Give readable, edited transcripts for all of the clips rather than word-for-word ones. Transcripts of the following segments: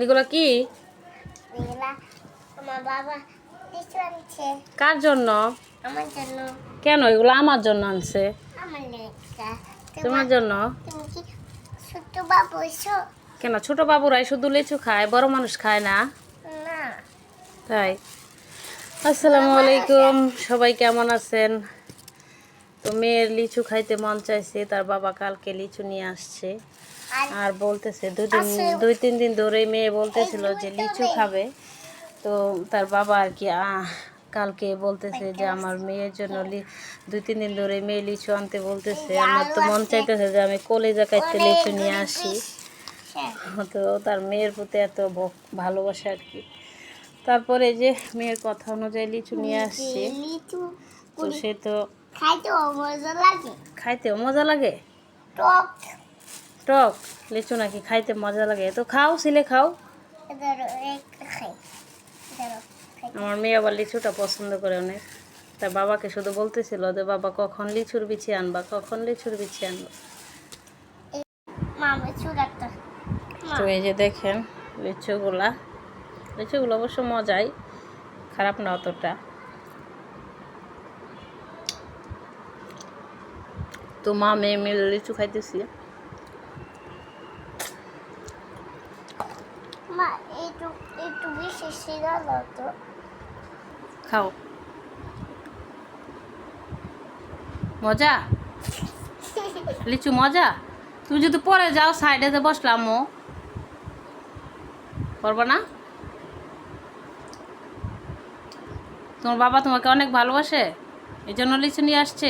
এগুলো কি? এগুলা আমার বাবা লিচু আনছে কার জন্য? আমার জন্য। কেন এগুলো আমার জন্য আনছে? আমার লেখা তোমার জন্য? তুমি কি ছোট বাবু এসো? কেন ছোট বাবুরাই শুধু লিচু খায়, বড় মানুষ খায় না? না, তাই। আসসালামু আলাইকুম, সবাই কেমন আছেন? তো মেয়ের লিচু খাইতে মন চাইছে, তার বাবা কালকে লিচু নিয়ে আসছে আর বলতেছে দুই তিন দিন ধরেই মেয়ে বলতেছিল যে লিচু খাবে। তো তার বাবা আর কি কালকে বলতেছে যে আমার মেয়ের জন্য 2-3 দিন ধরে মেয়ে লিচু আনতে বলতেছে। আমার তো মন চাইতেছে যে আমি কলেজা কাটতে লিচু নিয়ে আসি। তো তার মেয়ের প্রতি এত ভালোবাসা আর কি। তারপরে যে মেয়ের কথা অনুযায়ী লিচু নিয়ে আসছে। তো সে তো খাইতেও মজা লাগে। টক টক লিচু নাকি খাইতে মজা লাগে? তো খাও, ছিলে খাও। আমার মেয়ে আবার লিচুটা পছন্দ করে অনেক। তার বাবাকে শুধু বলতেছিল যে বাবা কখন লিচুর বিচি আনবা, কখন লিচুর বিচি আনবা। তো এই যে দেখেন লিচুগুলো অবশ্য মজাই, খারাপ না অতটা। তো মা মেয়ে মিলে লিচু খাইতেছি। খাও, মজা লিচু মজা। তুমি যদি পরে যাও সাইডে যে বসলাম করবো না? তোমার বাবা তোমাকে অনেক ভালোবাসে, এই জন্য লিচু নিয়ে আসছে।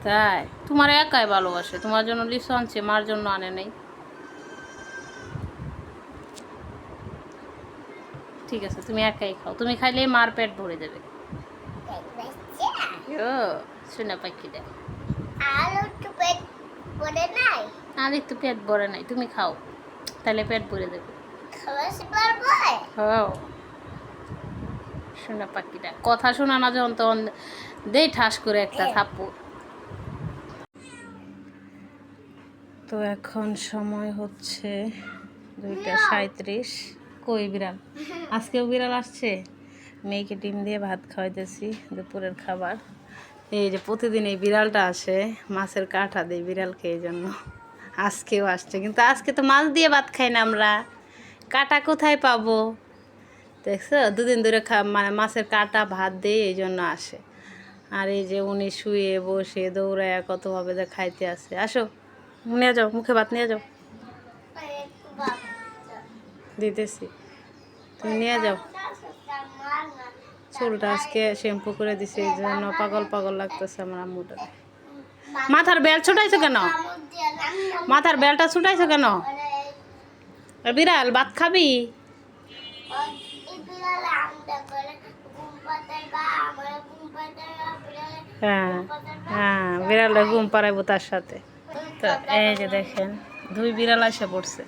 তাই তোমার একাই ভালোবাসে, তোমার জন্য লিচু আনছে, মার জন্য আনে নাই। ঠিক আছে, তুমি একাই খাও, তুমি খাইলেই মার পেট ভরে দেবে। ও শোনা পাখি দেয়। আর একটু পেট ভরে নাই, তুমি খাও, তাহলে পেট ভরে দেবে। শোনা পাখিটা কথা শোনা না যখন তখন দেই ঠাস করে একটা থাপ্পড়। তো এখন সময় হচ্ছে 2:37। কই বিড়াল? আজকেও বিড়াল আসছে। মেয়েকে ডিম দিয়ে ভাত খাওয়াইতেছি, দুপুরের খাবার। এই যে প্রতিদিন এই বিড়ালটা আসে, মাছের কাঁটা দেয় বিড়ালকে, এই জন্য আজকেও আসছে। কিন্তু আজকে তো মাছ দিয়ে ভাত খাই না আমরা, কাঁটা কোথায় পাবো? দেখছো, দুদিন ধরে মানে মাছের কাঁটা ভাত দিয়ে এই জন্য আসে। আর এই যে উনি শুয়ে বসে দৌড়ায় কতভাবে যে খাইতে আসে। আসো নিয়ে যাও, মুখে ভাত নিয়ে যাও, দিতেছি, তুমি নিয়ে যাও। চুলটা আজকে শ্যাম্পু করে দিছে, এই জন্য পাগল পাগল লাগতেছে আমার আম্মুটা। মাথার বেল ছুটাইছো কেন? মাথার বেলটা ছুটাইছো কেন? বিড়াল ভাত খাবি? হ্যাঁ হ্যাঁ, বিড়ালটা ঘুম পাড়াইবো তার সাথে। তো এই যে দেখেন 2 বিড়াল এসে পড়ছে।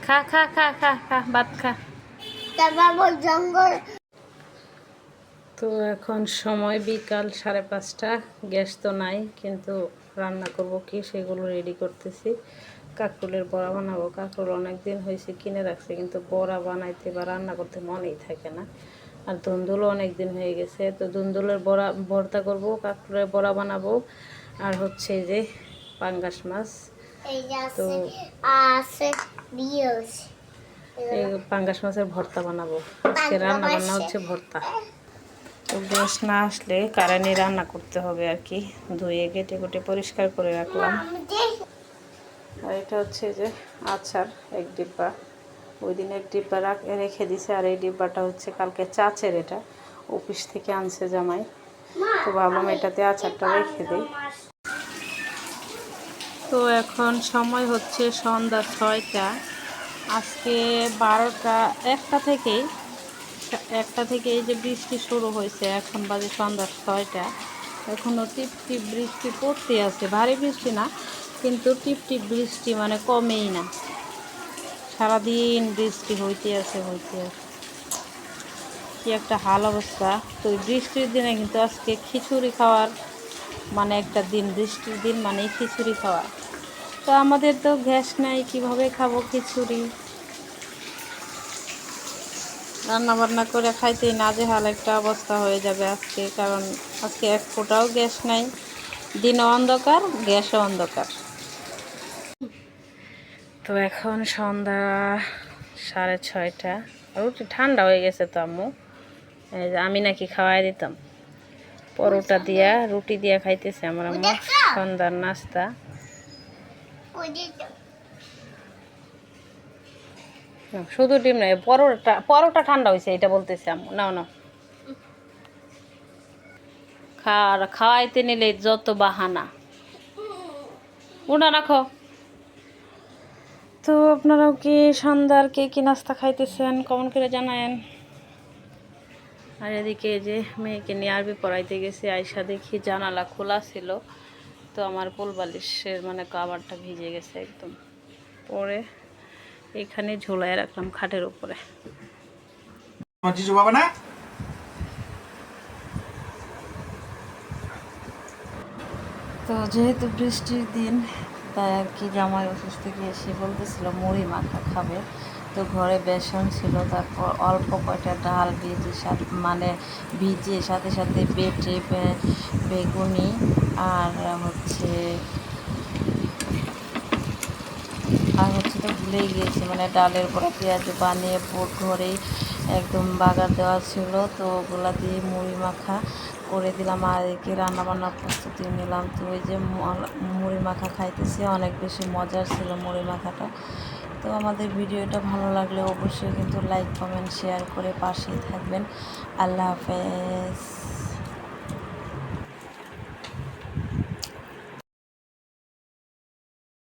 খা খা খা খা খা ভাত খা। তো এখন সময় বিকাল 5:30। গ্যাস তো নাই, কিন্তু রান্না করব কি সেগুলো রেডি করতেছি। কাঁকরোলের বড়া বানাবো। কাঁকরোল অনেক দিন হয়েছে কিনে রাখছে, কিন্তু বড়া বানাইতে বা রান্না করতে মনেই থাকে না। আর ধুন্দুলও অনেক দিন হয়ে গেছে, তো ধুন্দুলের বড়া ভর্তা করব, কাঁকরোলের বড়া বানাবো। আর হচ্ছে যে পাঙ্গাস মাছ, তো এই পাঙ্গাস মাছের ভর্তা বানাবো। আজকে রান্না বান্না হচ্ছে ভর্তা। তো গ্যাস না আসলে কারেন্টে রান্না করতে হবে আর কি। ধুয়ে কেটে কুটে পরিষ্কার করে রাখলাম। আর এটা হচ্ছে যে আচার 1 ডিব্বা, ওই দিন 1 ডিব্বা রেখে দিছে। আর এই ডিব্বাটা হচ্ছে কালকে চাচের, এটা অফিস থেকে আনছে জামাই। তো ভাবলাম এটাতে আচারটা রেখে দিই। তো এখন সময় হচ্ছে সন্ধ্যা 6টা। আজকে 1টা থেকে এই যে বৃষ্টি শুরু হয়েছে, এখন বাজে সন্ধ্যা 6টা। এখনও টিপ টিপ বৃষ্টি পড়তে আছে, ভারী বৃষ্টি না, কিন্তু টিপ টিপ বৃষ্টি, মানে কমেই না, সারাদিন বৃষ্টি হইতে আছে। কি একটা হাল অবস্থা। তো বৃষ্টির দিনে কিন্তু আজকে খিচুড়ি খাওয়ার মানে একটা দিন, বৃষ্টির দিন মানেই খিচুড়ি খাওয়া। তো আমাদের তো গ্যাস নাই, কিভাবে খাবো খিচুড়ি? রান্না বান্না করে খাইতেই নাজেহাল একটা অবস্থা হয়ে যাবে আজকে, কারণ আজকে এক ফোঁটাও গ্যাস নাই। দিনও অন্ধকার, গ্যাসও অন্ধকার। তো এখন সন্ধ্যা 6:30। রুটি ঠান্ডা হয়ে গেছে তো আম্মু, এই যে আমি নাকি খাওয়াই দিতাম। পরোটা দিয়া রুটি দিয়া খাইতেছে আমার আম্মু সন্ধ্যার নাস্তা। শুধু ডিম নয়, পরোটা, পরোটা ঠান্ডা হয়েছে এটা বলতেছে আম্মু। নাও নাও, খাওয়াইতে নিলে যত বাহানা। উনা রাখো। তো আপনারাও কি সন্ধ্যার কে কি নাস্তা খাইতেছেন কমেন্ট করে জানায়েন। আর এদিকে যে মেয়েকে নিয়ে আরবি পড়াইতে গেছি, আয়সা দেখি জানালা খোলা ছিল, তো আমার কোল বালিশের মানে কাভারটা ভিজে গেছে একদম। পরে এখানে ঝোলায় রাখলাম খাটের উপরে। তো যেহেতু বৃষ্টির দিন, তাই আর কি জামাই অফিস থেকে এসে বলতেছিল মুড়ি মাখা খাবে। তো ঘরে বেসন ছিল, তারপর অল্প কয়টা ডাল ভিজিয়ে সাথে সাথে বেটে বেগুনি আর তো ভুলেই গিয়েছি, মানে ডালের বড়া পেঁয়াজ বানিয়ে পুর ঘরেই একদম বাগার দেওয়া ছিল, তো ওগুলা দিয়ে মুড়ি মাখা করে দিলাম। আর এদিকে রান্নাবান্নার প্রস্তুতি নিলাম। তো ওই যে মুড়ি মাখা খাইতেছি, অনেক বেশি মজার ছিল মুড়ি মাখাটা। তো আমাদের ভিডিওটা ভালো লাগলে অবশ্যই কিন্তু লাইক কমেন্ট শেয়ার করে পাশেই থাকবেন। আল্লাহ হাফেজ।